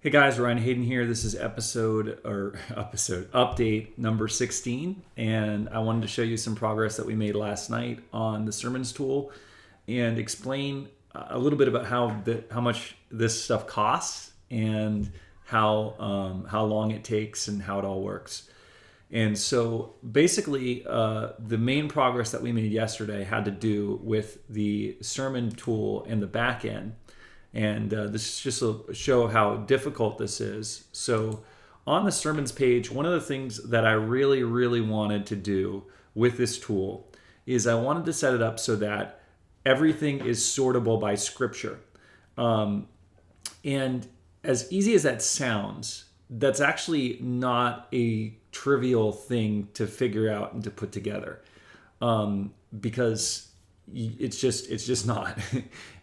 Hey guys, Ryan Hayden here. This is episode update number 16, and I wanted to show you some progress that we made last night on the sermons tool and explain a little bit about how much this stuff costs and how long it takes and how it all works. And so basically, the main progress that we made yesterday had to do with the sermon tool and the back end. And this is just to show how difficult this is. So on the sermons page, one of the things that I really, really wanted to do with this tool is I wanted to set it up so that everything is sortable by scripture. And as easy as that sounds, that's actually not a trivial thing to figure out and to put together, because it's just not.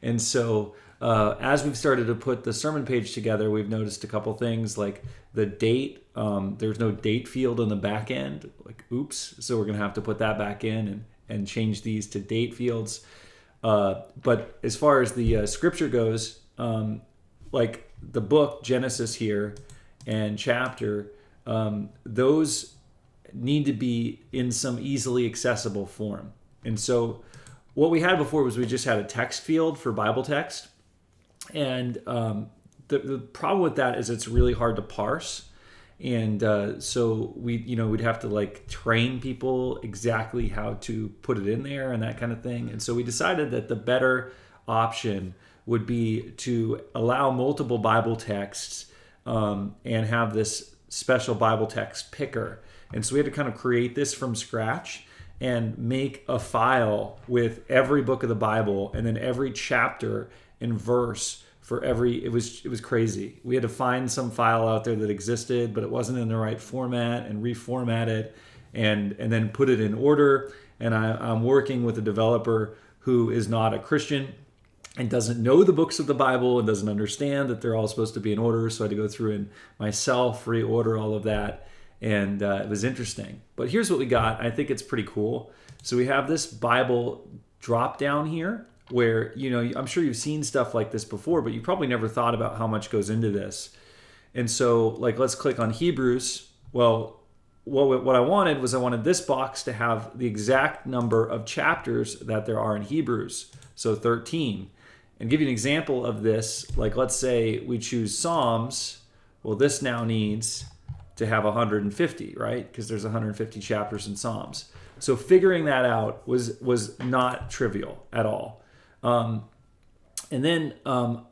And so as we've started to put the sermon page together, we've noticed a couple things like the date. There's no date field on the back end. Like, oops. So we're going to have to put that back in and change these to date fields. But as far as the scripture goes, like the book Genesis here and chapter, those need to be in some easily accessible form. And so what we had before was we just had a text field for Bible text. And the problem with that is it's really hard to parse. And so we'd have to like train people exactly how to put it in there and that kind of thing. And so we decided that the better option would be to allow multiple Bible texts and have this special Bible text picker. And so we had to kind of create this from scratch and make a file with every book of the Bible and then every chapter and verse for every. It was crazy. We had to find some file out there that existed, but it wasn't in the right format, and reformat it and then put it in order. And I'm working with a developer who is not a Christian and doesn't know the books of the Bible and doesn't understand that they're all supposed to be in order. So I had to go through and myself reorder all of that. And it was interesting. But here's what we got. I think it's pretty cool. So we have this Bible drop down here where, I'm sure you've seen stuff like this before, but you probably never thought about how much goes into this. And so let's click on Hebrews. Well, what I wanted this box to have the exact number of chapters that there are in Hebrews. So 13. And give you an example of this, like let's say we choose Psalms. Well, this now needs to have 150, right? Because there's 150 chapters in Psalms. So figuring that out was not trivial at all. And then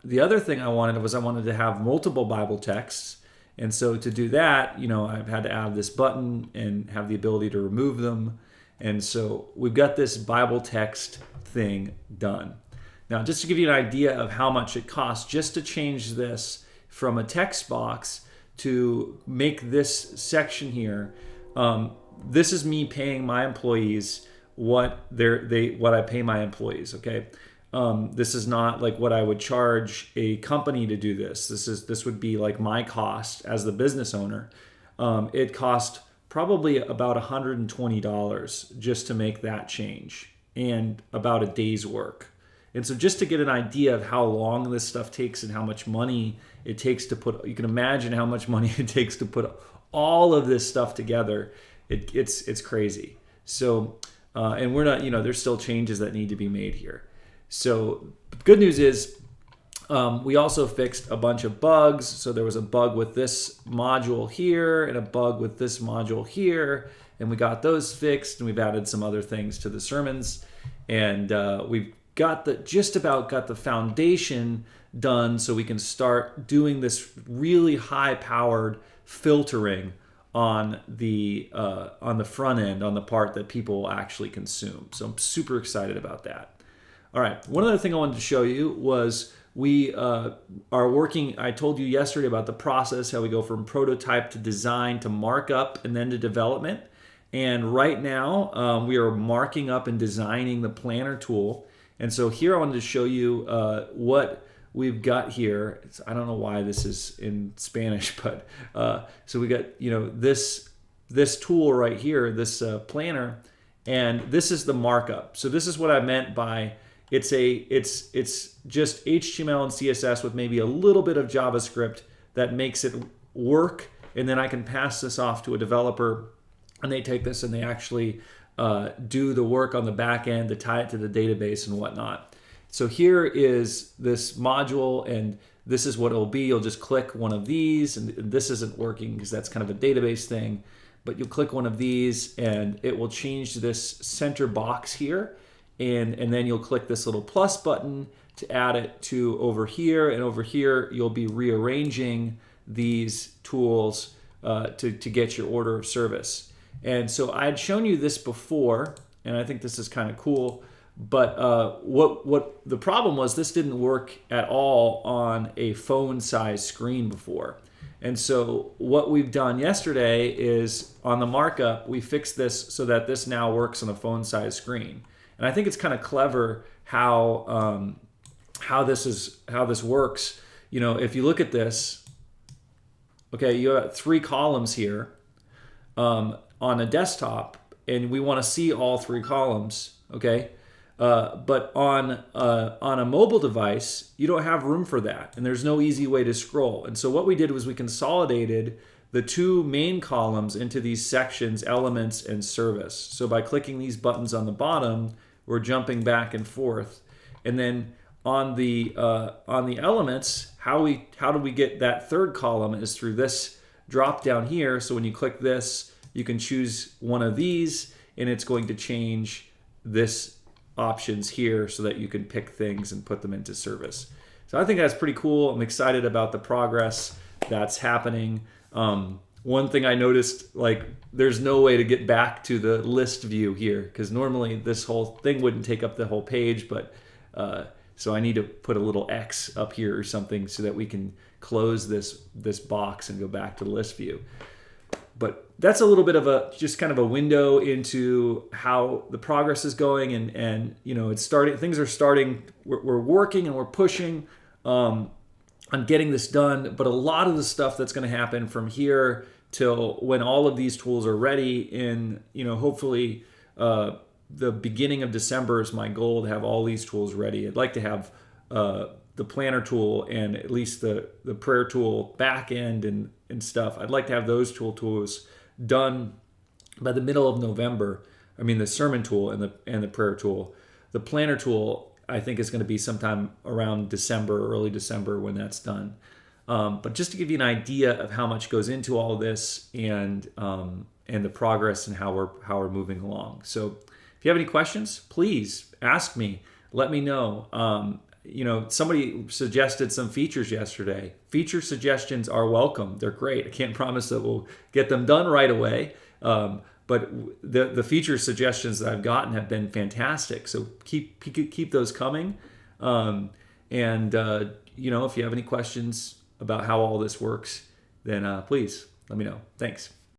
the other thing I wanted to have multiple Bible texts. And so to do that, I've had to add this button and have the ability to remove them. And so we've got this Bible text thing done. Now, just to give you an idea of how much it costs just to change this from a text box to make this section here, this is me paying my employees what I pay my employees. Okay, this is not like what I would charge a company to do this. This would be like my cost as the business owner. It cost probably about $120 just to make that change, and about a day's work. And so just to get an idea of how long this stuff takes and how much money it takes to put, you can imagine how much money it takes to put all of this stuff together. It's crazy. So, and we're not, there's still changes that need to be made here. So the good news is we also fixed a bunch of bugs. So there was a bug with this module here and a bug with this module here. And we got those fixed, and we've added some other things to the sermons. And we've just about got the foundation done so we can start doing this really high-powered filtering on the front end, on the part that people actually consume. So I'm super excited about that. All right, one other thing I wanted to show you was we are working. I told you yesterday about the process, how we go from prototype to design to markup and then to development. And right now we are marking up and designing the planner tool. And so here I wanted to show you what we've got here. I don't know why this is in Spanish, but so we got this tool right here, this planner, and this is the markup. So this is what I meant by it's just HTML and CSS with maybe a little bit of JavaScript that makes it work, and then I can pass this off to a developer, and they take this and they actually do the work on the back end to tie it to the database and whatnot. So here is this module, and this is what it'll be. You'll just click one of these, and this isn't working because that's kind of a database thing, but you'll click one of these and it will change this center box here, and then you'll click this little plus button to add it to over here, and over here you'll be rearranging these tools to get your order of service. And so I had shown you this before, and I think this is kind of cool, but what the problem was, this didn't work at all on a phone size screen before. And so what we've done yesterday is on the markup, we fixed this so that this now works on a phone size screen. And I think it's kind of clever how this works. You know, if you look at this, okay, you have 3 columns here on a desktop, and we want to see all 3 columns, okay? But on a mobile device, you don't have room for that, and there's no easy way to scroll. And so what we did was we consolidated the 2 main columns into these sections, elements and service. So by clicking these buttons on the bottom, we're jumping back and forth. And then on the elements, how do we get that 3rd column is through this drop down here. So when you click this, you can choose one of these, and it's going to change this options here so that you can pick things and put them into service. So I think that's pretty cool. I'm excited about the progress that's happening. One thing I noticed, like, there's no way to get back to the list view here, because normally this whole thing wouldn't take up the whole page, but so I need to put a little X up here or something so that we can close this box and go back to the list view. But that's a little bit of just kind of a window into how the progress is going, and you know, it's starting. Things are starting. We're working and we're pushing on getting this done. But a lot of the stuff that's going to happen from here till when all of these tools are ready in, you know, hopefully the beginning of December is my goal to have all these tools ready. I'd like to have the planner tool and at least the prayer tool back end and stuff. I'd like to have those tools done by the middle of November. I mean, the sermon tool and the prayer tool. The planner tool, I think, is going to be sometime around December, early December, when that's done. But just to give you an idea of how much goes into all of this, and the progress and how we're moving along. So if you have any questions, please ask me. Let me know. You know, somebody suggested some features yesterday. Feature suggestions are welcome. They're great. I can't promise that we'll get them done right away, but the feature suggestions that I've gotten have been fantastic. So keep those coming. You know, if you have any questions about how all this works, then please let me know. Thanks.